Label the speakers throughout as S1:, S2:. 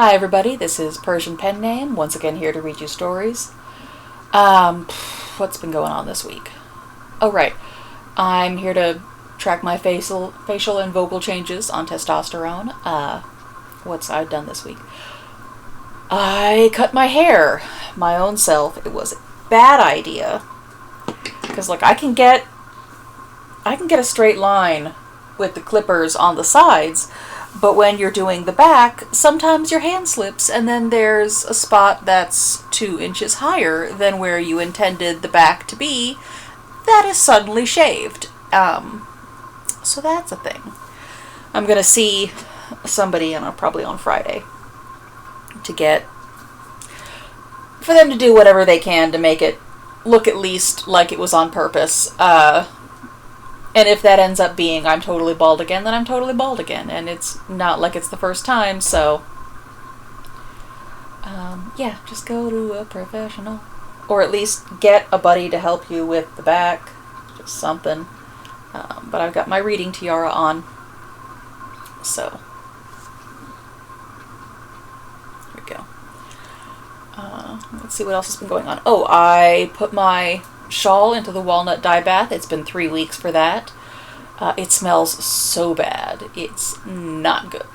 S1: Hi everybody, this is Persian Pen Name, once again here to read you stories. What's been going on this week? Oh right, I'm here to track my facial and vocal changes on testosterone. What's I've done this week? I cut my hair, my own self. It was a bad idea, because like I can get a straight line with the clippers on the sides, but when you're doing the back, sometimes your hand slips and then there's a spot that's 2 inches higher than where you intended the back to be that is suddenly shaved. So that's a thing. I'm gonna see somebody, probably on Friday, for them to do whatever they can to make it look at least like it was on purpose. And if that ends up being I'm totally bald again, then I'm totally bald again. And it's not like it's the first time, so yeah, just go to a professional. Or at least get a buddy to help you with the back. Just something. But I've got my reading tiara on. So here we go. Let's see what else has been going on. Oh, I put my shawl into the walnut dye bath. It's been 3 weeks for that. It smells so bad. It's not good.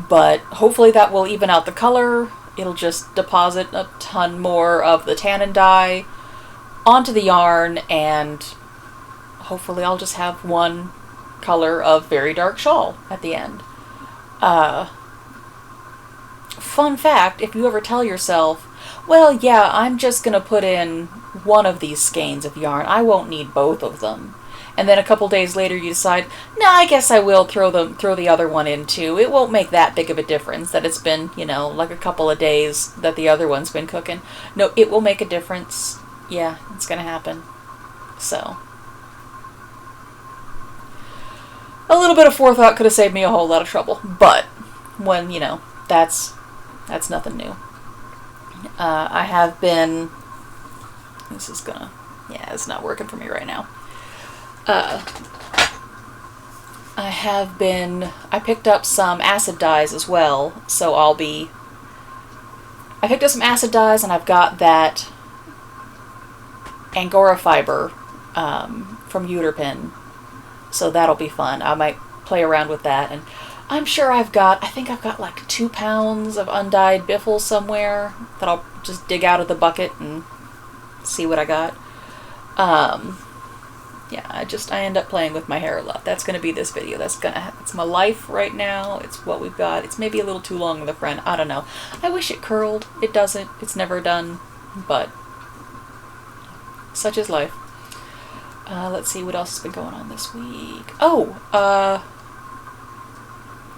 S1: But hopefully that will even out the color. It'll just deposit a ton more of the tannin dye onto the yarn, and hopefully I'll just have one color of very dark shawl at the end. Fun fact, if you ever tell yourself, well, yeah, I'm just gonna put in one of these skeins of yarn, I won't need both of them, and then a couple days later you decide, nah, I guess I will throw the other one in too. It won't make that big of a difference that it's been, like a couple of days that the other one's been cooking. No, it will make a difference. Yeah, it's gonna happen. So a little bit of forethought could have saved me a whole lot of trouble, but when, that's nothing new. I have been... it's not working for me right now. I picked up some acid dyes as well, so I picked up some acid dyes, and I've got that Angora fiber from Uterpin, so that'll be fun. I might play around with that, and I'm sure I think I've got like 2 pounds of undyed biffle somewhere that I'll just dig out of the bucket and see what I got. Yeah, I end up playing with my hair a lot. That's going to be this video. It's my life right now. It's what we've got. It's maybe a little too long in the front. I don't know. I wish it curled. It doesn't. It's never done. But such is life. Let's see what else has been going on this week. Oh,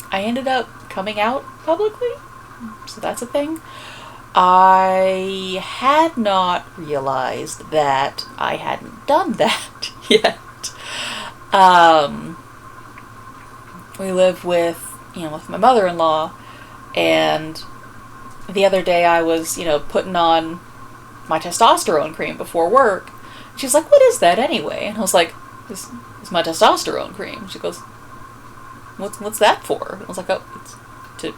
S1: I ended up coming out publicly, so that's a thing. I had not realized that I hadn't done that yet. We live with my mother-in-law, and the other day I was, putting on my testosterone cream before work. She's like, "What is that anyway?" And I was like, "This is my testosterone cream." She goes, What's that for? I was like, "Oh, it's to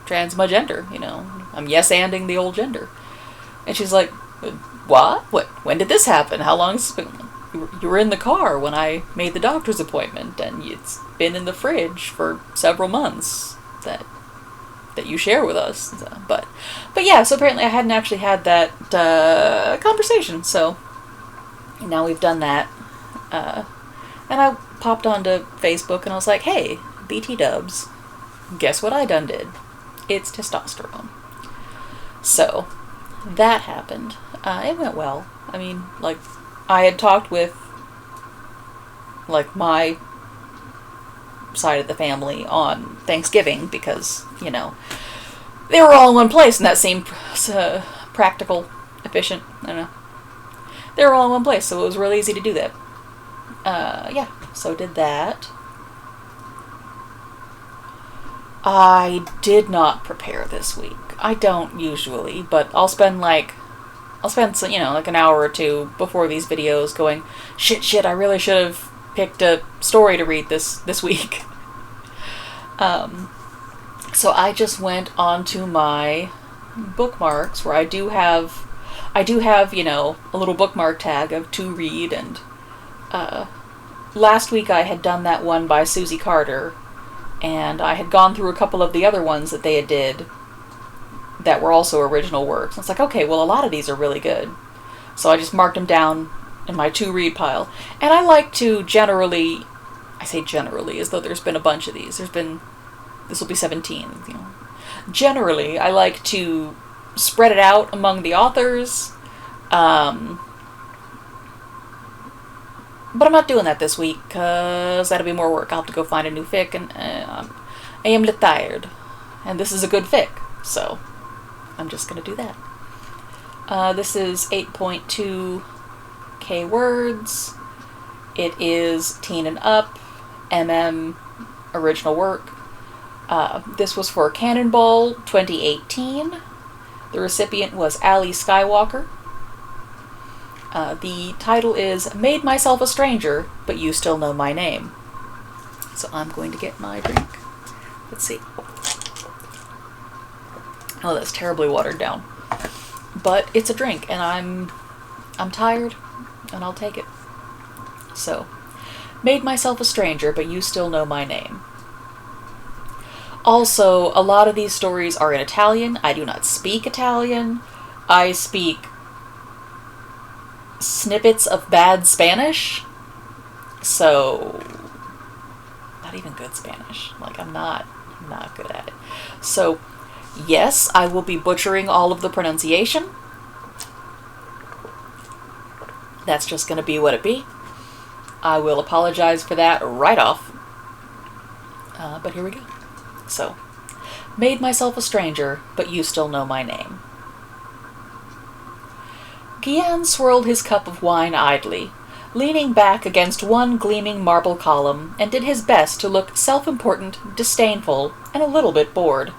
S1: trans my gender, I'm yes-anding the old gender." And she's like, "What? When did this happen? How long has it been?" You were in the car when I made the doctor's appointment, and it's been in the fridge for several months that you share with us. So, but yeah, so apparently I hadn't actually had that conversation, so now we've done that. And I popped onto Facebook and I was like, "Hey, BT dubs, guess what I done did? It's testosterone." So that happened. It went well. I had talked with my side of the family on Thanksgiving because, they were all in one place, and that seemed practical, efficient. I don't know. They were all in one place, so it was really easy to do that. Yeah, so did that. I did not prepare this week. I don't usually, but I'll spend an hour or two before these videos going, shit, I really should have picked a story to read this week. So I just went onto my bookmarks where I do have, a little bookmark tag of to read, and last week I had done that one by Susiecarter, and I had gone through a couple of the other ones that they had did that were also original works. And it's like, okay, well, a lot of these are really good. So I just marked them down in my to-read pile. And I like to generally, I say generally as though there's been a bunch of these. This will be 17, Generally, I like to spread it out among the authors. But I'm not doing that this week, because that'll be more work. I'll have to go find a new fic, and I am a little tired. And this is a good fic, so I'm just going to do that. This is 8.2k words. It is teen and up, original work. This was for Cannonball 2018. The recipient was Ali Skywalker. The title is Made Myself a Stranger, But You Still Know My Name. So I'm going to get my drink. Let's see. Oh, that's terribly watered down. But it's a drink, and I'm tired, and I'll take it. So, Made Myself a Stranger, But You Still Know My Name. Also, a lot of these stories are in Italian. I do not speak Italian. I speak snippets of bad Spanish. So, not even good Spanish. Like, I'm not good at it. So, yes, I will be butchering all of the pronunciation. That's just going to be what it be. I will apologize for that right off. But here we go. So, Made Myself a Stranger, But You Still Know My Name. Guillen swirled his cup of wine idly, leaning back against one gleaming marble column, and did his best to look self-important, disdainful, and a little bit bored.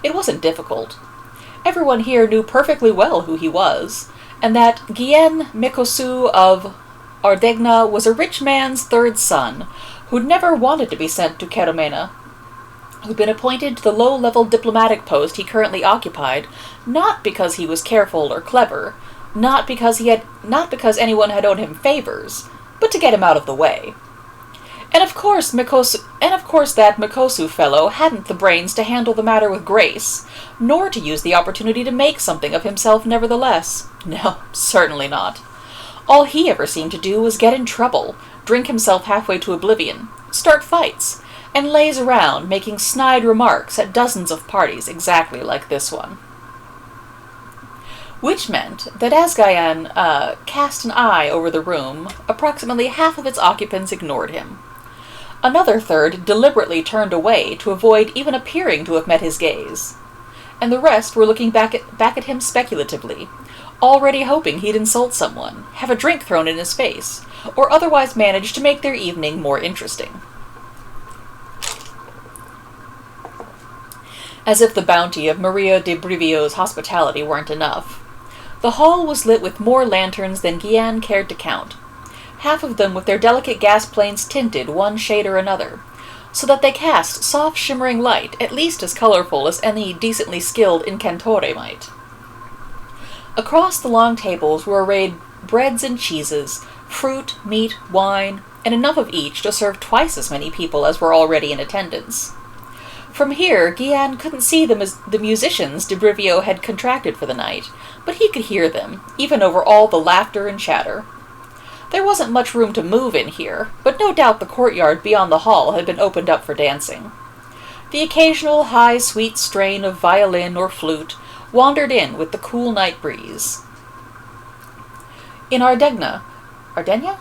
S1: It wasn't difficult. Everyone here knew perfectly well who he was, and that Guillen Mikosu of Ardegna was a rich man's third son, who'd never wanted to be sent to Keramena, who'd been appointed to the low-level diplomatic post he currently occupied, not because he was careful or clever, not because anyone had owed him favors, but to get him out of the way. And of course that Mikosu fellow hadn't the brains to handle the matter with grace, nor to use the opportunity to make something of himself nevertheless. No, certainly not. All he ever seemed to do was get in trouble, drink himself halfway to oblivion, start fights, and laze around making snide remarks at dozens of parties exactly like this one. Which meant that as Guillen cast an eye over the room, approximately half of its occupants ignored him. Another third deliberately turned away to avoid even appearing to have met his gaze. And the rest were looking back at him speculatively, already hoping he'd insult someone, have a drink thrown in his face, or otherwise manage to make their evening more interesting. As if the bounty of Maria de Brivio's hospitality weren't enough, the hall was lit with more lanterns than Guillen cared to count, half of them with their delicate gas planes tinted one shade or another, so that they cast soft shimmering light at least as colorful as any decently skilled incantore might. Across the long tables were arrayed breads and cheeses, fruit, meat, wine, and enough of each to serve twice as many people as were already in attendance. From here, Guillen couldn't see the musicians de Brivio had contracted for the night, but he could hear them, even over all the laughter and chatter. There wasn't much room to move in here, but no doubt the courtyard beyond the hall had been opened up for dancing. The occasional high, sweet strain of violin or flute wandered in with the cool night breeze. In Ardegna, the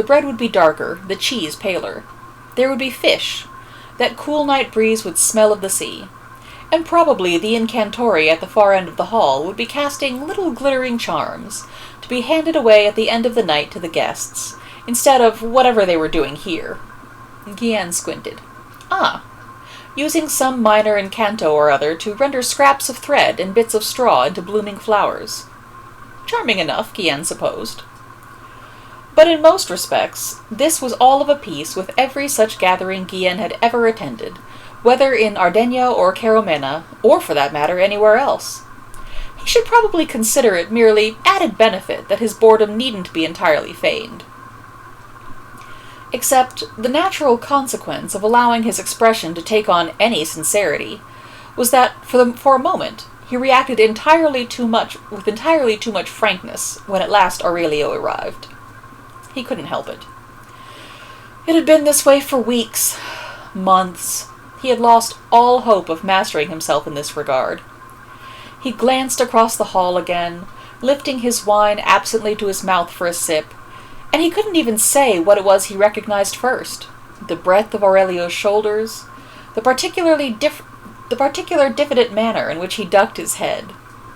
S1: bread would be darker, the cheese paler. There would be fish. That cool night breeze would smell of the sea. And probably the incantore at the far end of the hall would be casting little glittering charms, to be handed away at the end of the night to the guests, instead of whatever they were doing here. Guillen squinted. Using some minor incanto or other to render scraps of thread and bits of straw into blooming flowers. Charming enough, Guillen supposed. But in most respects, this was all of a piece with every such gathering Guillen had ever attended, whether in Ardenia or Caromena, or for that matter anywhere else. He should probably consider it merely added benefit that his boredom needn't be entirely feigned. Except the natural consequence of allowing his expression to take on any sincerity was that, for a moment, he reacted with entirely too much frankness when at last Aurelio arrived. He couldn't help it. It had been this way for weeks, months. He had lost all hope of mastering himself in this regard. He glanced across the hall again, lifting his wine absently to his mouth for a sip, and he couldn't even say what it was he recognized first. The breadth of Aurelio's shoulders, the particular diffident manner in which he ducked his head,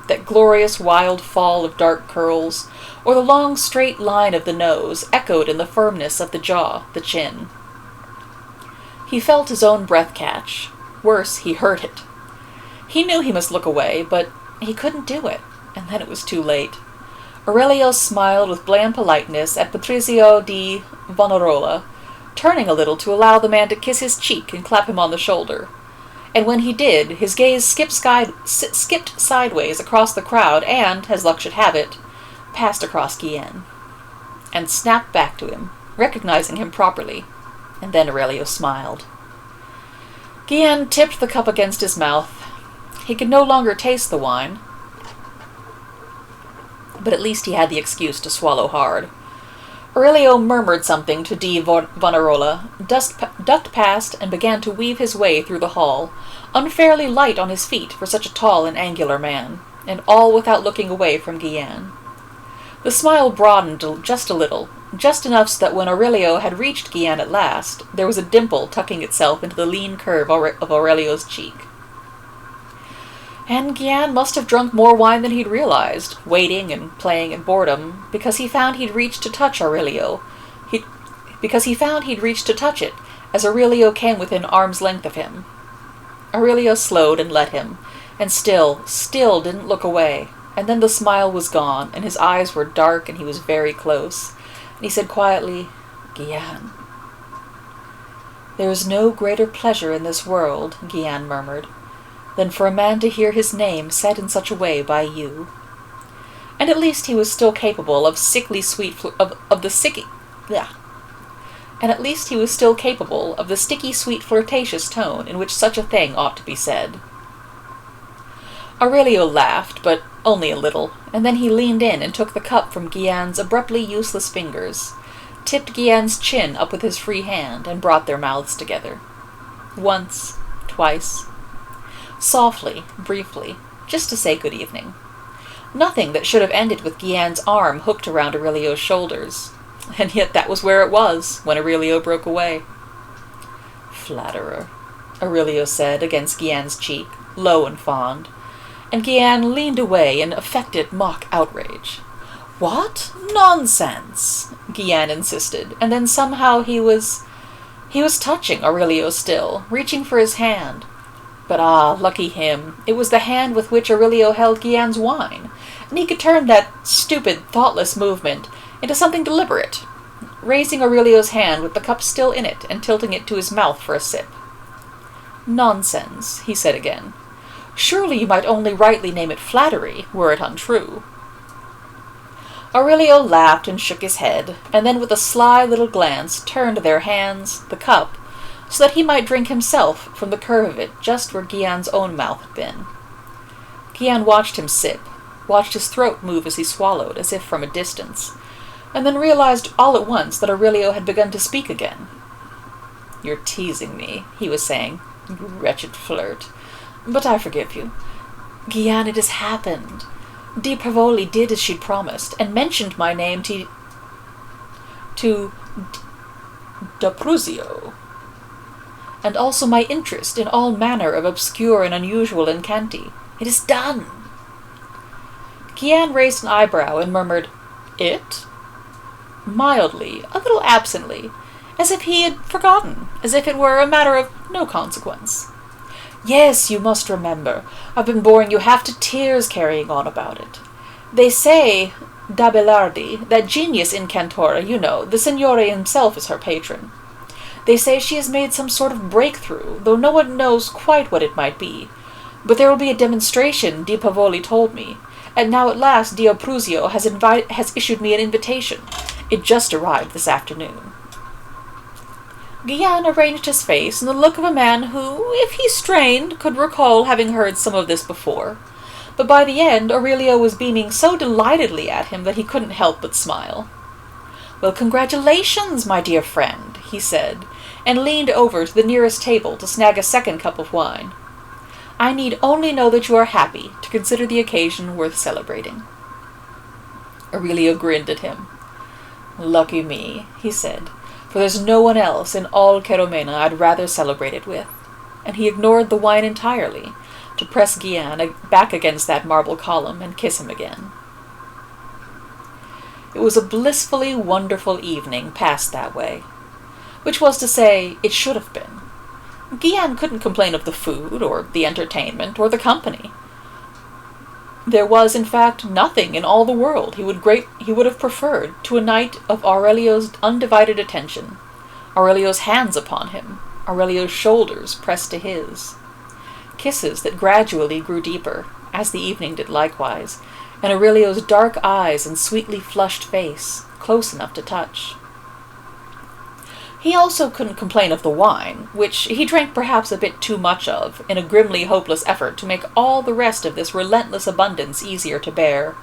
S1: that glorious wild fall of dark curls, or the long straight line of the nose echoed in the firmness of the jaw, the chin. He felt his own breath catch. Worse, he heard it. He knew he must look away, but he couldn't do it, and then it was too late. Aurelio smiled with bland politeness at Patrizio di Vonarola, turning a little to allow the man to kiss his cheek and clap him on the shoulder. And when he did, his gaze skipped sideways across the crowd and, as luck should have it, passed across Guillen, and snapped back to him, recognizing him properly, and then Aurelio smiled. Guillen tipped the cup against his mouth. He could no longer taste the wine, but at least he had the excuse to swallow hard. Aurelio murmured something to Di Vonarola, ducked past, and began to weave his way through the hall, unfairly light on his feet for such a tall and angular man, and all without looking away from Guillen. The smile broadened just a little, just enough so that when Aurelio had reached Guillen at last, there was a dimple tucking itself into the lean curve of Aurelio's cheek. And Guillen must have drunk more wine than he'd realized, waiting and playing in boredom, because he found he'd reached to touch Aurelio. Because he found he'd reached to touch it, as Aurelio came within arm's length of him. Aurelio slowed and let him, and still didn't look away, and then the smile was gone, and his eyes were dark, and he was very close, and he said quietly, "Guillen." "There is no greater pleasure in this world," Guillen murmured, "than for a man to hear his name said in such a way by you." And at least he was still capable of the sticky sweet flirtatious tone in which such a thing ought to be said. Aurelio laughed, but only a little, and then he leaned in and took the cup from Guillen's abruptly useless fingers, tipped Guillen's chin up with his free hand, and brought their mouths together. Once, twice. Softly, briefly, just to say good evening. Nothing that should have ended with Guillen's arm hooked around Aurelio's shoulders, and yet that was where it was when Aurelio broke away. "Flatterer," Aurelio said against Guillen's cheek, low and fond, and Guillen leaned away in affected mock outrage. "What? Nonsense!" Guillen insisted, and then somehow he was touching Aurelio still, reaching for his hand. But lucky him, it was the hand with which Aurelio held Guillen's wine, and he could turn that stupid, thoughtless movement into something deliberate, raising Aurelio's hand with the cup still in it and tilting it to his mouth for a sip. "Nonsense," he said again. "Surely you might only rightly name it flattery, were it untrue." Aurelio laughed and shook his head, and then with a sly little glance turned their hands, the cup, so that he might drink himself from the curve of it just where Guillen's own mouth had been. Guillen watched him sip, watched his throat move as he swallowed, as if from a distance, and then realized all at once that Aurelio had begun to speak again. "You're teasing me," he was saying, "you wretched flirt. But I forgive you. Guillen, it has happened. Di Pavoli did as she'd promised, and mentioned my name to D'Apruzio, and also my interest in all manner of obscure and unusual incanti. It is done." Guillen raised an eyebrow and murmured, "It?" Mildly, a little absently, as if he had forgotten, as if it were a matter of no consequence. "Yes, you must remember. I've been boring you half to tears carrying on about it. They say," d'Abelardi, that genius incantora, you know, the Signore himself is her patron. They say she has made some sort of breakthrough, though no one knows quite what it might be. But there will be a demonstration, Di Pavoli told me, and now at last Dio Pruzio has issued me an invitation. It just arrived this afternoon. Guillain arranged his face in the look of a man who, if he strained, could recall having heard some of this before. But by the end, Aurelio was beaming so delightedly at him that he couldn't help but smile. "Well, congratulations, my dear friend," he said, and leaned over to the nearest table to snag a second cup of wine. "I need only know that you are happy to consider the occasion worth celebrating." Aurelio grinned at him. "Lucky me," he said, "for there's no one else in all Cheromena I'd rather celebrate it with." And he ignored the wine entirely, to press Guillain back against that marble column and kiss him again. It was a blissfully wonderful evening passed that way. Which was to say, it should have been. Guillain couldn't complain of the food, or the entertainment, or the company. There was, in fact, nothing in all the world he would have preferred to a night of Aurelio's undivided attention, Aurelio's hands upon him, Aurelio's shoulders pressed to his. Kisses that gradually grew deeper, as the evening did likewise, and Aurelio's dark eyes and sweetly flushed face, close enough to touch. He also couldn't complain of the wine, which he drank perhaps a bit too much of, in a grimly hopeless effort to make all the rest of this relentless abundance easier to bear.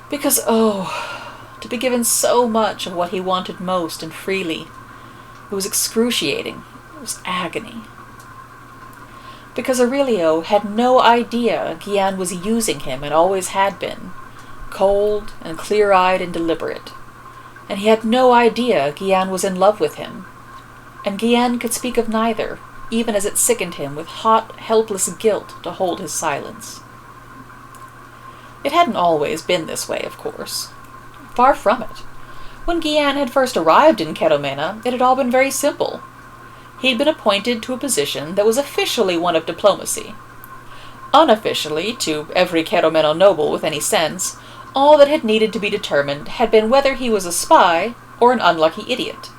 S1: Because, to be given so much of what he wanted most and freely, it was excruciating, it was agony. Because Aurelio had no idea Guillain was using him and always had been, cold and clear-eyed and deliberate. And he had no idea Guillain was in love with him. And Guillain could speak of neither, even as it sickened him with hot, helpless guilt to hold his silence. It hadn't always been this way, of course. Far from it. When Guillain had first arrived in Cheromena, it had all been very simple. He had been appointed to a position that was officially one of diplomacy. Unofficially, to every Cheromeno noble with any sense, all that had needed to be determined had been whether he was a spy or an unlucky idiot,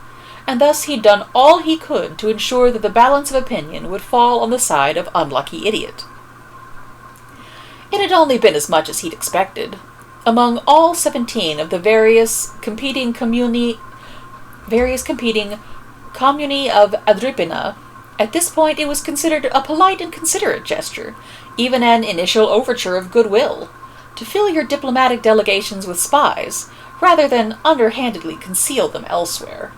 S1: and thus he'd done all he could to ensure that the balance of opinion would fall on the side of unlucky idiot. It had only been as much as he'd expected. Among all 17 of the various competing communi of Agrippina, at this point it was considered a polite and considerate gesture, even an initial overture of goodwill, to fill your diplomatic delegations with spies, rather than underhandedly conceal them elsewhere.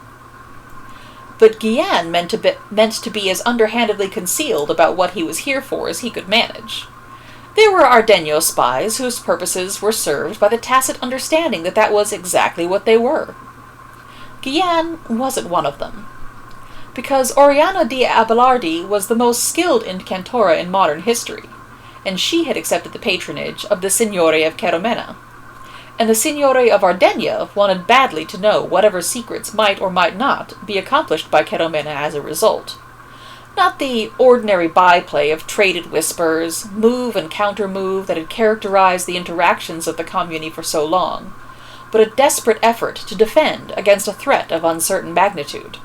S1: But Guillain meant to be as underhandedly concealed about what he was here for as he could manage. There were Ardeno spies whose purposes were served by the tacit understanding that that was exactly what they were. Guillain wasn't one of them. Because Oriana di Abelardi was the most skilled incantora in modern history, and she had accepted the patronage of the Signore of Cheromena, and the Signore of Ardegna wanted badly to know whatever secrets might or might not be accomplished by Cheromena as a result. Not the ordinary byplay of traded whispers, move and counter-move that had characterized the interactions of the commune for so long, but a desperate effort to defend against a threat of uncertain magnitude.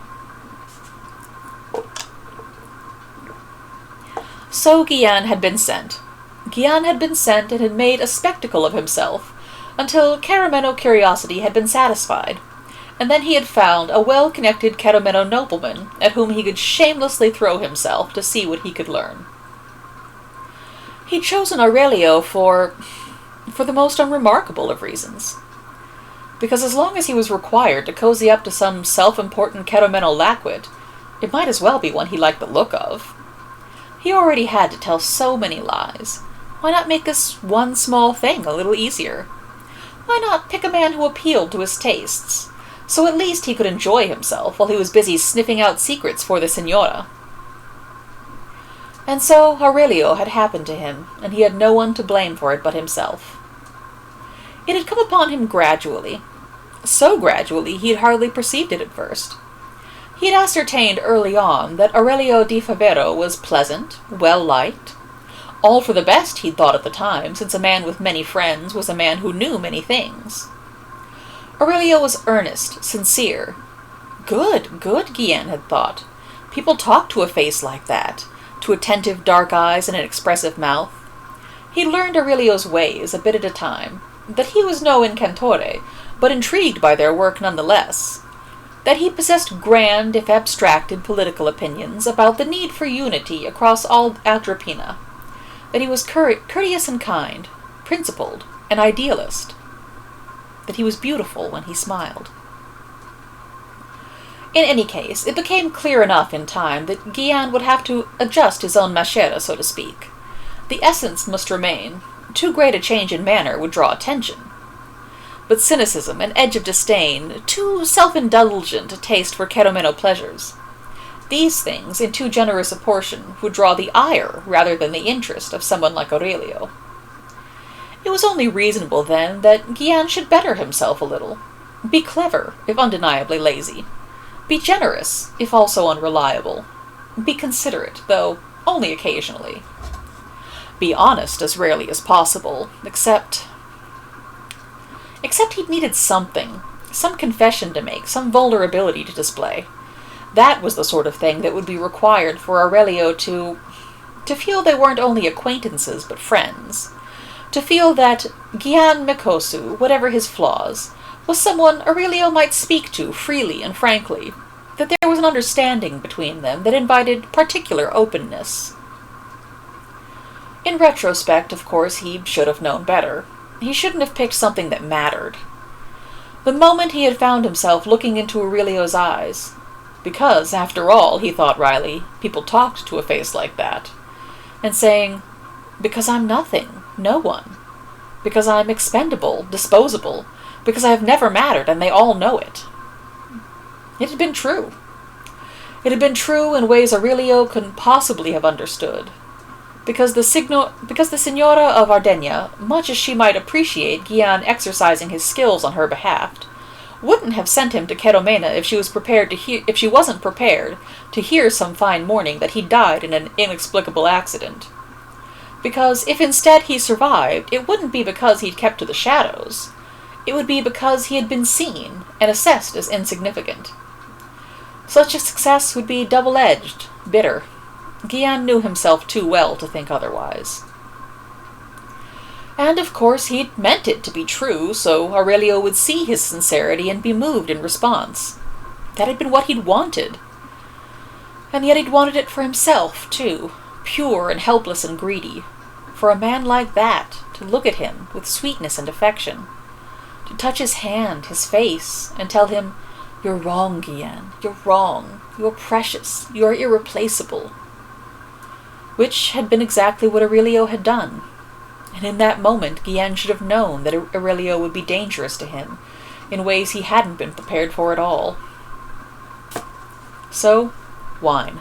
S1: So Guillain had been sent. Guillain had been sent and had made a spectacle of himself, until Cheromeno curiosity had been satisfied, and then he had found a well-connected Cheromeno nobleman at whom he could shamelessly throw himself to see what he could learn. He'd chosen Aurelio for the most unremarkable of reasons. Because as long as he was required to cozy up to some self-important Cheromeno lackwit, it might as well be one he liked the look of. He already had to tell so many lies. Why not make this one small thing a little easier? Why not pick a man who appealed to his tastes, so at least he could enjoy himself while he was busy sniffing out secrets for the Signora? And so Aurelio had happened to him, and he had no one to blame for it but himself. It had come upon him gradually. So gradually he had hardly perceived it at first. He had ascertained early on that Aurelio di Favero was pleasant, well-liked, All for the best, he'd thought at the time, since a man with many friends was a man who knew many things. Aurelio was earnest, sincere. Good, good, Guillen had thought. People talk to a face like that, to attentive dark eyes and an expressive mouth. He learned Aurelio's ways a bit at a time, that he was no incantore, but intrigued by their work nonetheless, that he possessed grand, if abstracted, political opinions about the need for unity across all Agrippina, that he was courteous and kind, principled, an idealist, that he was beautiful when he smiled. In any case, it became clear enough in time that Guillen would have to adjust his own machera, so to speak. The essence must remain. Too great a change in manner would draw attention. But cynicism, an edge of disdain, too self-indulgent a taste for Cheromeno pleasures, these things, in too generous a portion, would draw the ire rather than the interest of someone like Aurelio. It was only reasonable, then, that Guillen should better himself a little. Be clever, if undeniably lazy. Be generous, if also unreliable. Be considerate, though only occasionally. Be honest as rarely as possible, except he'd needed something, some confession to make, some vulnerability to display. That was the sort of thing that would be required for Aurelio to feel they weren't only acquaintances but friends. To feel that Guillen Mikosu, whatever his flaws, was someone Aurelio might speak to freely and frankly, that there was an understanding between them that invited particular openness. In retrospect, of course, he should have known better. He shouldn't have picked something that mattered. The moment he had found himself looking into Aurelio's eyes, because, after all, he thought wryly, people talked to a face like that, and saying, because I'm nothing, no one, because I'm expendable, disposable, because I have never mattered, and they all know it. It had been true. It had been true in ways Aurelio couldn't possibly have understood, because the Signora of Ardenia, much as she might appreciate Guillen exercising his skills on her behalf, wouldn't have sent him to Cheromena if she wasn't prepared to hear some fine morning that he died in an inexplicable accident. Because if instead he survived, it wouldn't be because he'd kept to the shadows. It would be because he had been seen and assessed as insignificant. Such a success would be double-edged, bitter. Guillen knew himself too well to think otherwise. And of course he'd meant it to be true, so Aurelio would see his sincerity and be moved in response. That had been what he'd wanted. And yet he'd wanted it for himself, too, pure and helpless and greedy. For a man like that, to look at him with sweetness and affection, to touch his hand, his face, and tell him, "You're wrong, Guillen, you're wrong, you're precious, you're irreplaceable," which had been exactly what Aurelio had done. And in that moment Guillen should have known that Aurelio would be dangerous to him, in ways he hadn't been prepared for at all. So, wine.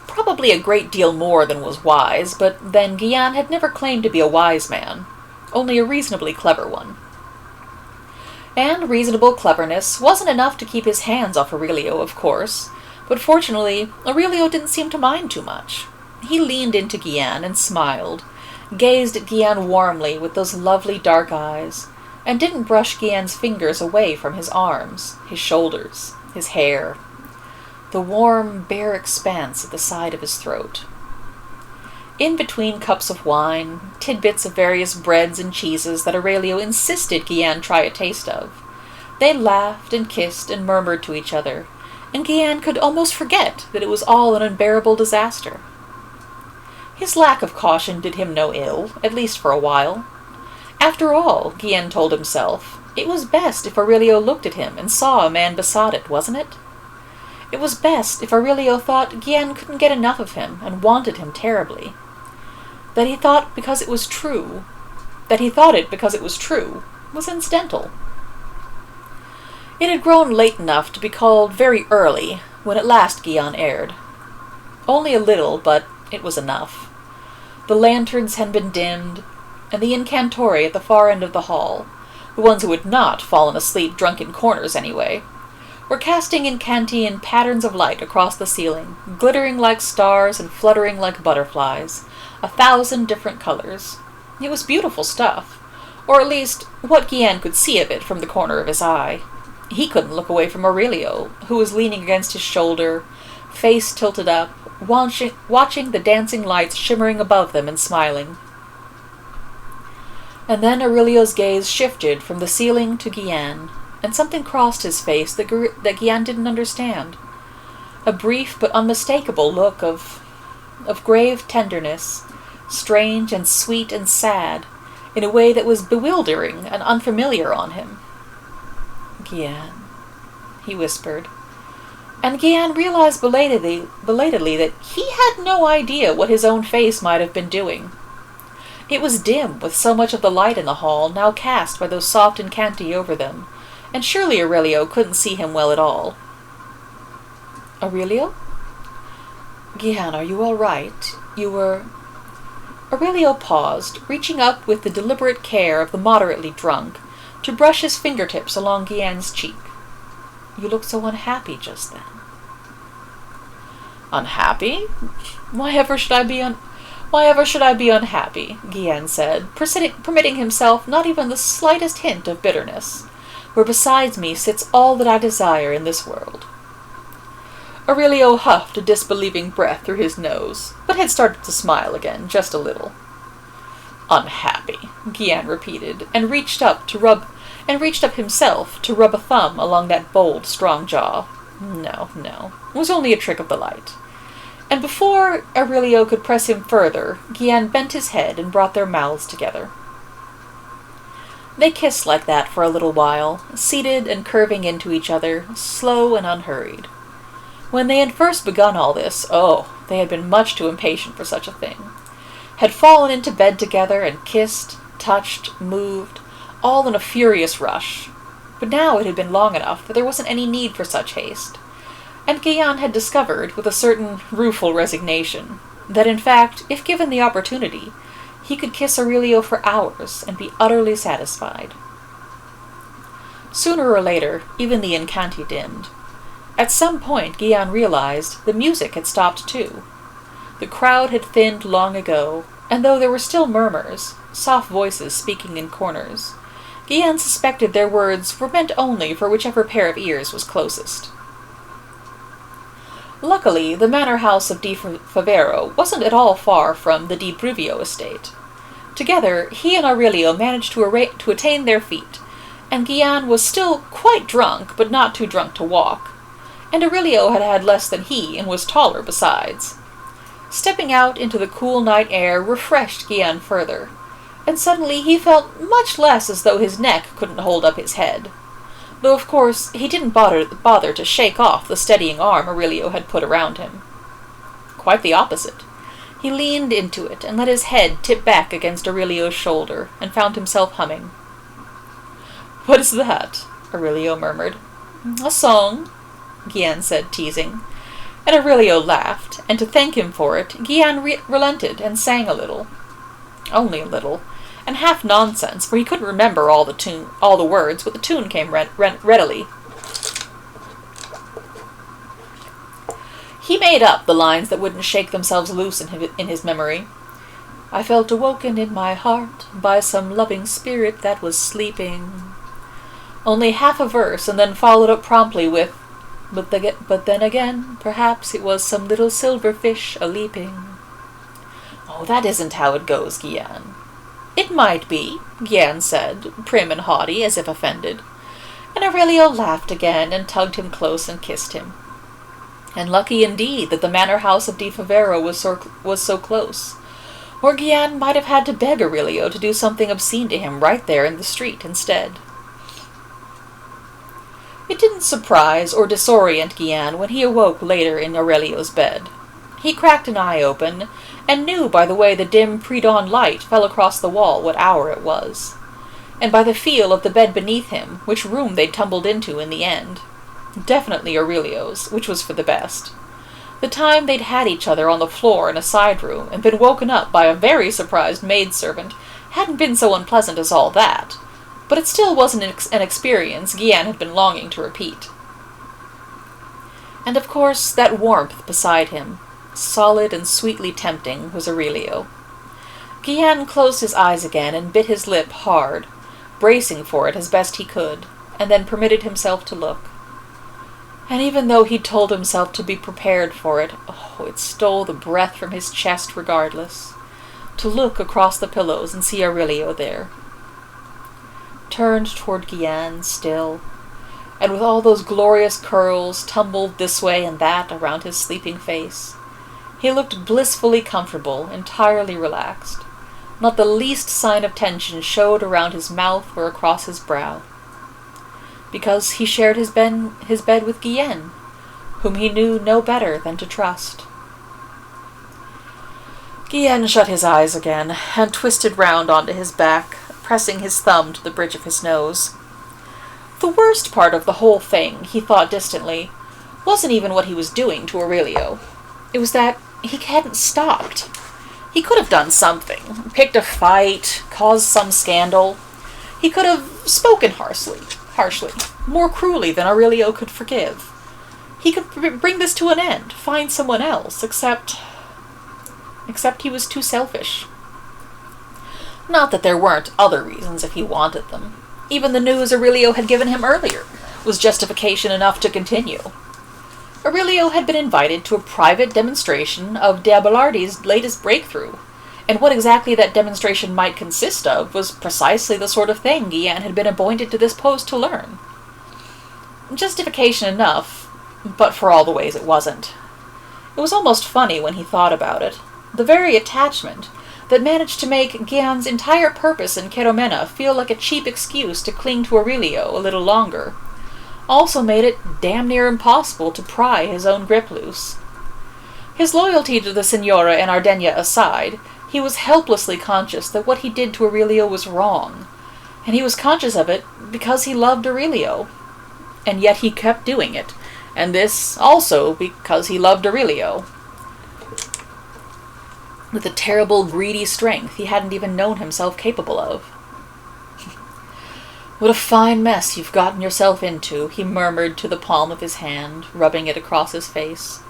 S1: Probably a great deal more than was wise, but then Guillen had never claimed to be a wise man, only a reasonably clever one. And reasonable cleverness wasn't enough to keep his hands off Aurelio, of course, but fortunately Aurelio didn't seem to mind too much. He leaned into Guillen and smiled, gazed at Guillen warmly with those lovely dark eyes, and didn't brush Guillen's fingers away from his arms, his shoulders, his hair, the warm, bare expanse at the side of his throat. In between cups of wine, tidbits of various breads and cheeses that Aurelio insisted Guillen try a taste of, they laughed and kissed and murmured to each other, and Guillen could almost forget that it was all an unbearable disaster. His lack of caution did him no ill, at least for a while. After all, Guillen told himself, it was best if Aurelio looked at him and saw a man besotted, wasn't it? It was best if Aurelio thought Guillen couldn't get enough of him and wanted him terribly. That he thought it because it was true, was incidental. It had grown late enough to be called very early when at last Guillen aired. Only a little, but it was enough. The lanterns had been dimmed, and the incantori at the far end of the hall, the ones who had not fallen asleep drunk in corners anyway, were casting incantian patterns of light across the ceiling, glittering like stars and fluttering like butterflies, 1,000 different colors. It was beautiful stuff, or at least what Guian could see of it from the corner of his eye. He couldn't look away from Aurelio, who was leaning against his shoulder, face tilted up, watching the dancing lights shimmering above them and smiling. And then Aurelio's gaze shifted from the ceiling to Guian, and something crossed his face that Guian didn't understand. A brief but unmistakable look of grave tenderness, strange and sweet and sad, in a way that was bewildering and unfamiliar on him. "Guian," he whispered. And Guian realized belatedly that he had no idea what his own face might have been doing. It was dim with so much of the light in the hall now cast by those soft incanti over them, and surely Aurelio couldn't see him well at all. "Aurelio? Guian, are you all right? You were—" Aurelio paused, reaching up with the deliberate care of the moderately drunk, to brush his fingertips along Guian's cheek. "You looked so unhappy just then." "Unhappy? Why ever should I be unhappy?" Guian said, permitting himself not even the slightest hint of bitterness, "where beside me sits all that I desire in this world." Aurelio huffed a disbelieving breath through his nose, but had started to smile again, just a little. "Unhappy," Guian repeated, and reached up himself to rub a thumb along that bold, strong jaw. No, it was only a trick of the light. And before Aurelio could press him further, Guian bent his head and brought their mouths together. They kissed like that for a little while, seated and curving into each other, slow and unhurried. When they had first begun all this, they had been much too impatient for such a thing. Had fallen into bed together and kissed, touched, moved, all in a furious rush. But now it had been long enough that there wasn't any need for such haste. And Guian had discovered, with a certain rueful resignation, that in fact, if given the opportunity, he could kiss Aurelio for hours and be utterly satisfied. Sooner or later, even the incanti dimmed. At some point, Guian realized the music had stopped too. The crowd had thinned long ago, and though there were still murmurs, soft voices speaking in corners, Guian suspected their words were meant only for whichever pair of ears was closest. Luckily, the manor house of Di Favero wasn't at all far from the Di Bruvio estate. Together, he and Aurelio managed to attain their feet, and Guian was still quite drunk, but not too drunk to walk. And Aurelio had had less than he, and was taller besides. Stepping out into the cool night air refreshed Guian further, and suddenly he felt much less as though his neck couldn't hold up his head. Though, of course, he didn't bother to shake off the steadying arm Aurelio had put around him. Quite the opposite. He leaned into it and let his head tip back against Aurelio's shoulder, and found himself humming. "What is that?" Aurelio murmured. "A song," Guian said, teasing. And Aurelio laughed, and to thank him for it, Guian relented and sang a little. Only a little, and half nonsense, for he couldn't remember all the words, but the tune came readily. He made up the lines that wouldn't shake themselves loose in his memory. "I felt awoken in my heart by some loving spirit that was sleeping." Only half a verse, and then followed up promptly with, But then again, perhaps it was some little silver fish a-leaping." "Oh, that isn't how it goes, Guian." "It might be," Guian said, prim and haughty, as if offended. And Aurelio laughed again, and tugged him close and kissed him. And lucky indeed that the manor house of Di Favero was so close, or Guian might have had to beg Aurelio to do something obscene to him right there in the street instead. It didn't surprise or disorient Guian when he awoke later in Aurelio's bed. He cracked an eye open, and knew by the way the dim pre-dawn light fell across the wall what hour it was, and by the feel of the bed beneath him which room they'd tumbled into in the end. Definitely Aurelio's, which was for the best. The time they'd had each other on the floor in a side room and been woken up by a very surprised maidservant hadn't been so unpleasant as all that, but it still wasn't an experience Guian had been longing to repeat. And of course that warmth beside him, solid and sweetly tempting, was Aurelio. Guillen closed his eyes again and bit his lip hard, bracing for it as best he could, and then permitted himself to look. And even though he'd told himself to be prepared for it, it stole the breath from his chest regardless. To look across the pillows and see Aurelio there, turned toward Guillen still, and with all those glorious curls tumbled this way and that around his sleeping face. He looked blissfully comfortable, entirely relaxed. Not the least sign of tension showed around his mouth or across his brow. Because he shared his bed with Guillen, whom he knew no better than to trust. Guillen shut his eyes again, and twisted round onto his back, pressing his thumb to the bridge of his nose. The worst part of the whole thing, he thought distantly, wasn't even what he was doing to Aurelio. It was that he hadn't stopped. He could have done something, picked a fight, caused some scandal. He could have spoken harshly, more cruelly than Aurelio could forgive. He could bring this to an end, find someone else, except he was too selfish. Not that there weren't other reasons if he wanted them. Even the news Aurelio had given him earlier was justification enough to continue. Aurelio had been invited to a private demonstration of de Abelardi's latest breakthrough, and what exactly that demonstration might consist of was precisely the sort of thing Guillen had been appointed to this post to learn. Justification enough, but for all the ways it wasn't. It was almost funny when he thought about it. The very attachment that managed to make Guillen's entire purpose in Ceromena feel like a cheap excuse to cling to Aurelio a little longer also made it damn near impossible to pry his own grip loose. His loyalty to the Signora and Ardenia aside, he was helplessly conscious that what he did to Aurelio was wrong, and he was conscious of it because he loved Aurelio. And yet he kept doing it, and this also because he loved Aurelio, with a terrible greedy strength he hadn't even known himself capable of. "What a fine mess you've gotten yourself into," he murmured to the palm of his hand, rubbing it across his face.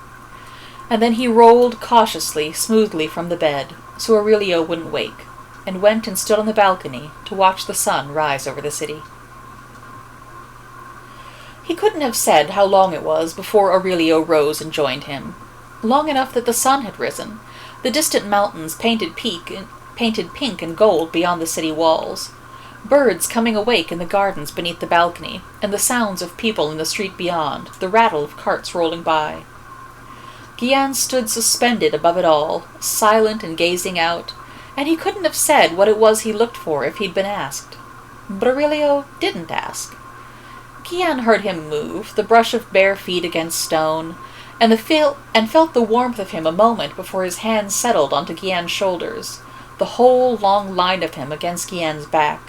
S1: And then he rolled cautiously, smoothly from the bed, so Aurelio wouldn't wake, and went and stood on the balcony to watch the sun rise over the city. He couldn't have said how long it was before Aurelio rose and joined him. Long enough that the sun had risen, the distant mountains painted pink and gold beyond the city walls, birds coming awake in the gardens beneath the balcony, and the sounds of people in the street beyond, the rattle of carts rolling by. Guillen stood suspended above it all, silent and gazing out, and he couldn't have said what it was he looked for if he'd been asked. But Aurelio didn't ask. Guillen heard him move, the brush of bare feet against stone, and felt the warmth of him a moment before his hands settled onto Guillen's shoulders, the whole long line of him against Guillen's back,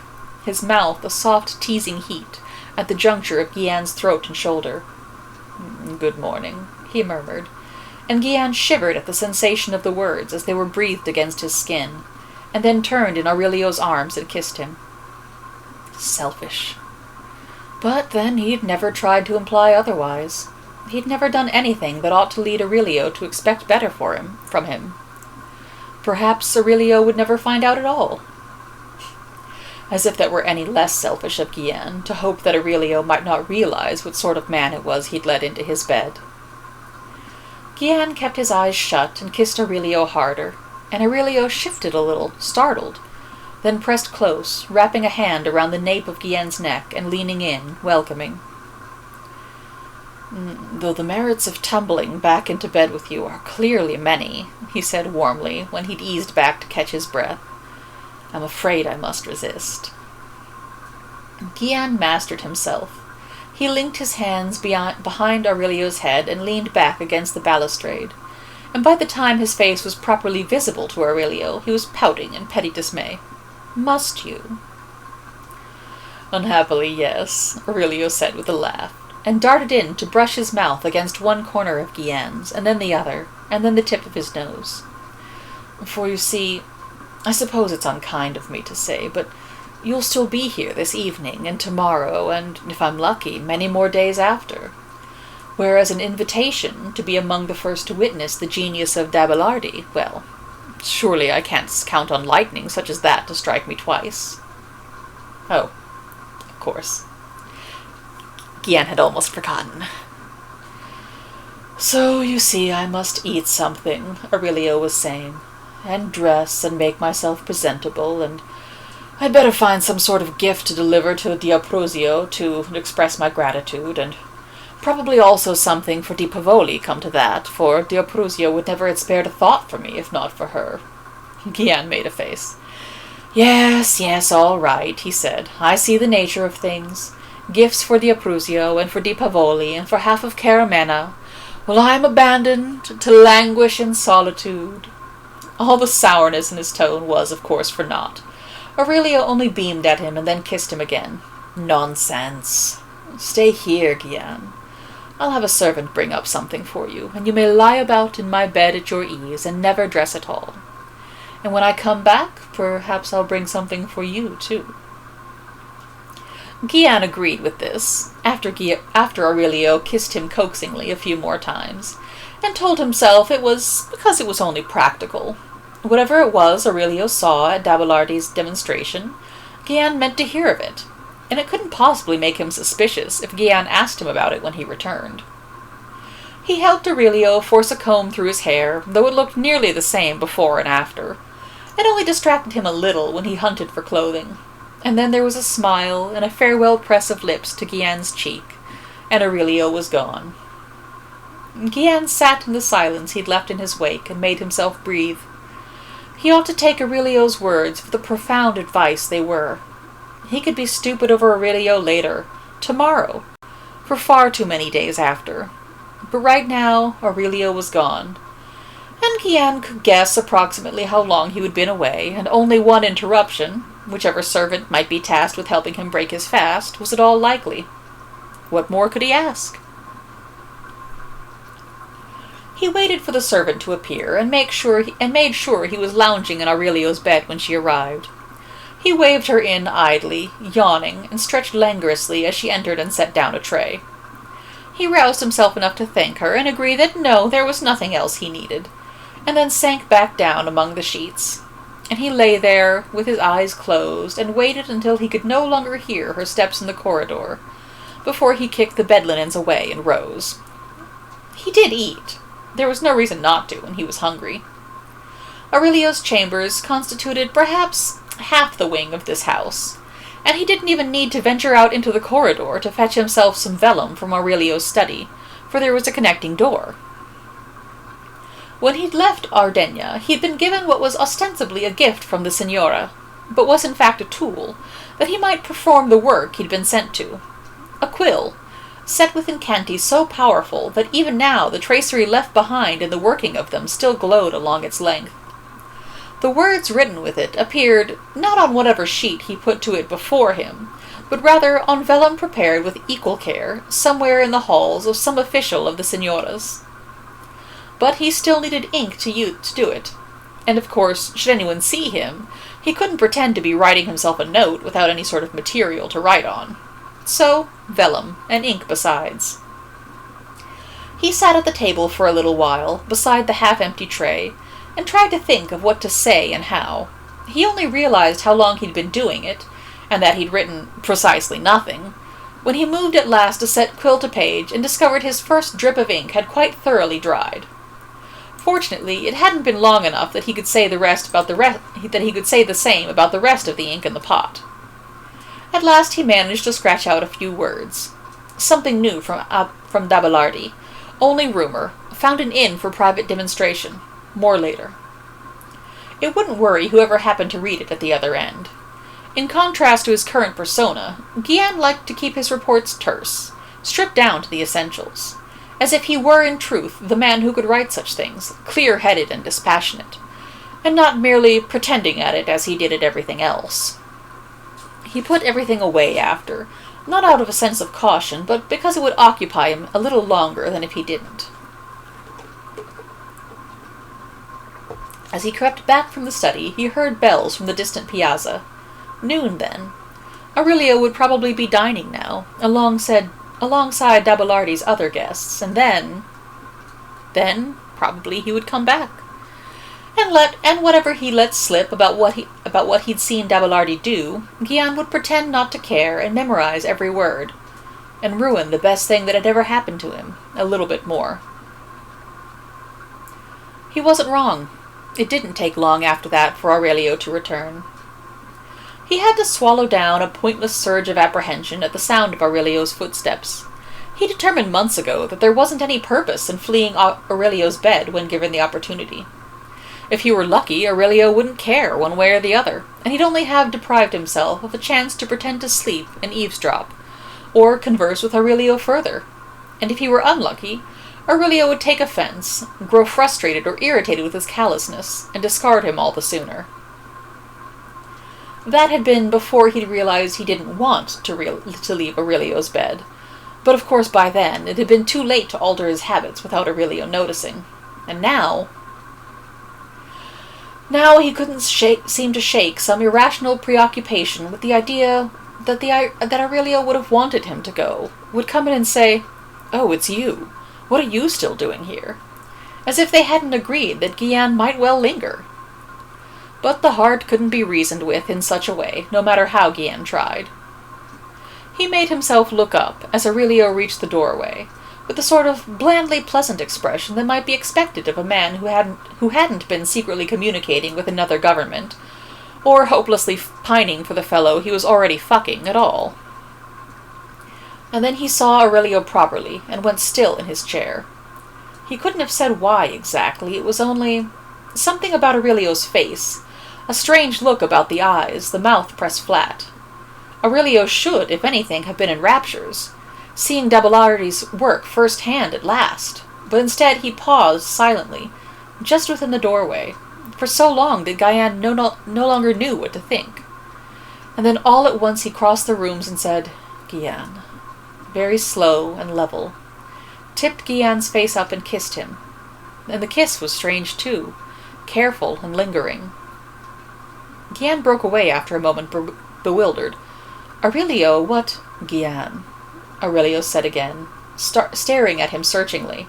S1: his mouth a soft teasing heat at the juncture of Guillen's throat and shoulder. "Good morning," he murmured, and Guillen shivered at the sensation of the words as they were breathed against his skin, and then turned in Aurelio's arms and kissed him. Selfish. But then he'd never tried to imply otherwise. He'd never done anything that ought to lead Aurelio to expect better from him. Perhaps Aurelio would never find out at all. As if that were any less selfish of Guillen to hope that Aurelio might not realize what sort of man it was he'd let into his bed. Guillen kept his eyes shut and kissed Aurelio harder, and Aurelio shifted a little, startled, then pressed close, wrapping a hand around the nape of Guillen's neck and leaning in, welcoming. "Though the merits of tumbling back into bed with you are clearly many," he said warmly, when he'd eased back to catch his breath, "I'm afraid I must resist." Guillen mastered himself. He linked his hands behind Aurelio's head and leaned back against the balustrade, and by the time his face was properly visible to Aurelio, he was pouting in petty dismay. "Must you?" "Unhappily, yes," Aurelio said with a laugh, and darted in to brush his mouth against one corner of Guillen's, and then the other, and then the tip of his nose. "For you see, I suppose it's unkind of me to say, but you'll still be here this evening and tomorrow, and, if I'm lucky, many more days after. whereas an invitation to be among the first to witness the genius of Dabelardi, well, surely I can't count on lightning such as that to strike me twice. Oh, of course. Gian had almost forgotten. So, you see, I must eat something, Aurelio was saying, and dress and make myself presentable, and I'd better find some sort of gift to deliver to D'Ambrosio to express my gratitude, and probably also something for Di Pavoli, come to that, for D'Ambrosio would never have spared a thought for me if not for her. Gian made a face. Yes, all right, he said. I see the nature of things. Gifts for D'Ambrosio, and for Di Pavoli, and for half of Caramena, while I am abandoned to languish in solitude. All the sourness in his tone was, of course, for naught. Aurelio only beamed at him and then kissed him again. Nonsense. Stay here, Gian. I'll have a servant bring up something for you, and you may lie about in my bed at your ease and never dress at all. And when I come back, perhaps I'll bring something for you, too. Gian agreed with this, after Aurelio kissed him coaxingly a few more times, and told himself it was because it was only practical. Whatever it was Aurelio saw at Dabelardi's demonstration, Gian meant to hear of it, and it couldn't possibly make him suspicious if Gian asked him about it when he returned. He helped Aurelio force a comb through his hair, though it looked nearly the same before and after, and only distracted him a little when he hunted for clothing. And then there was a smile and a farewell press of lips to Gian's cheek, and Aurelio was gone. Gian sat in the silence he'd left in his wake and made himself breathe. He ought to take Aurelio's words for the profound advice they were. He could be stupid over Aurelio later, tomorrow, for far too many days after. But right now, Aurelio was gone, and Gian could guess approximately how long he had been away, and only one interruption, whichever servant might be tasked with helping him break his fast, was at all likely. What more could he ask? He waited for the servant to appear, and made sure he was lounging in Aurelio's bed when she arrived. He waved her in idly, yawning, and stretched languorously as she entered and set down a tray. He roused himself enough to thank her, and agree that no, there was nothing else he needed, and then sank back down among the sheets. And he lay there, with his eyes closed, and waited until he could no longer hear her steps in the corridor, before he kicked the bed linens away and rose. He did eat. There was no reason not to, when he was hungry. Aurelio's chambers constituted perhaps half the wing of this house, and he didn't even need to venture out into the corridor to fetch himself some vellum from Aurelio's study, for there was a connecting door. When he'd left Ardegna, he'd been given what was ostensibly a gift from the Signora, but was in fact a tool, that he might perform the work he'd been sent to. A quill, set with incanti so powerful that even now the tracery left behind in the working of them still glowed along its length. The words written with it appeared not on whatever sheet he put to it before him, but rather on vellum prepared with equal care somewhere in the halls of some official of the Signora's. But he still needed ink to do it, and of course, should anyone see him, he couldn't pretend to be writing himself a note without any sort of material to write on. So, vellum, and ink besides. He sat at the table for a little while, beside the half-empty tray, and tried to think of what to say and how. He only realized how long he'd been doing it, and that he'd written precisely nothing, when he moved at last to set quill to page and discovered his first drip of ink had quite thoroughly dried. Fortunately, it hadn't been long enough that he could say the same about the rest of the ink in the pot. At last he managed to scratch out a few words. Something new from Dabelardi. Only rumor. Found an inn for private demonstration. More later. It wouldn't worry whoever happened to read it at the other end. In contrast to his current persona, Gian liked to keep his reports terse, stripped down to the essentials, as if he were in truth the man who could write such things, clear-headed and dispassionate, and not merely pretending at it as he did at everything else. He put everything away after, not out of a sense of caution, but because it would occupy him a little longer than if he didn't. As he crept back from the study, he heard bells from the distant piazza. Noon, then. Aurelio would probably be dining now, alongside Dabelardi's other guests, and then probably he would come back. And whatever he let slip about what he'd seen Dabelardi do, Gian would pretend not to care and memorize every word, and ruin the best thing that had ever happened to him a little bit more. He wasn't wrong. It didn't take long after that for Aurelio to return. He had to swallow down a pointless surge of apprehension at the sound of Aurelio's footsteps. He determined months ago that there wasn't any purpose in fleeing Aurelio's bed when given the opportunity. If he were lucky, Aurelio wouldn't care one way or the other, and he'd only have deprived himself of a chance to pretend to sleep and eavesdrop, or converse with Aurelio further. And if he were unlucky, Aurelio would take offense, grow frustrated or irritated with his callousness, and discard him all the sooner. That had been before he'd realized he didn't want to leave Aurelio's bed. But of course by then it had been too late to alter his habits without Aurelio noticing. And now he couldn't seem to shake some irrational preoccupation with the idea that Aurelio would have wanted him to go, would come in and say, "Oh, it's you. What are you still doing here?" As if they hadn't agreed that Gian might well linger. But the heart couldn't be reasoned with in such a way, no matter how Gian tried. He made himself look up as Aurelio reached the doorway, with the sort of blandly pleasant expression that might be expected of a man who hadn't been secretly communicating with another government, or hopelessly pining for the fellow he was already fucking at all. And then he saw Aurelio properly, and went still in his chair. He couldn't have said why exactly, it was only something about Aurelio's face, a strange look about the eyes, the mouth pressed flat. Aurelio should, if anything, have been in raptures, seeing Dabelardi's work first-hand at last, but instead he paused silently, just within the doorway. For so long that Gian no longer knew what to think. And then all at once he crossed the rooms and said, "Gian," very slow and level, tipped Gian's face up and kissed him. And the kiss was strange too, careful and lingering. Gian broke away after a moment, bewildered. "Aurelio, what—" "Gian," Aurelio said again, staring at him searchingly.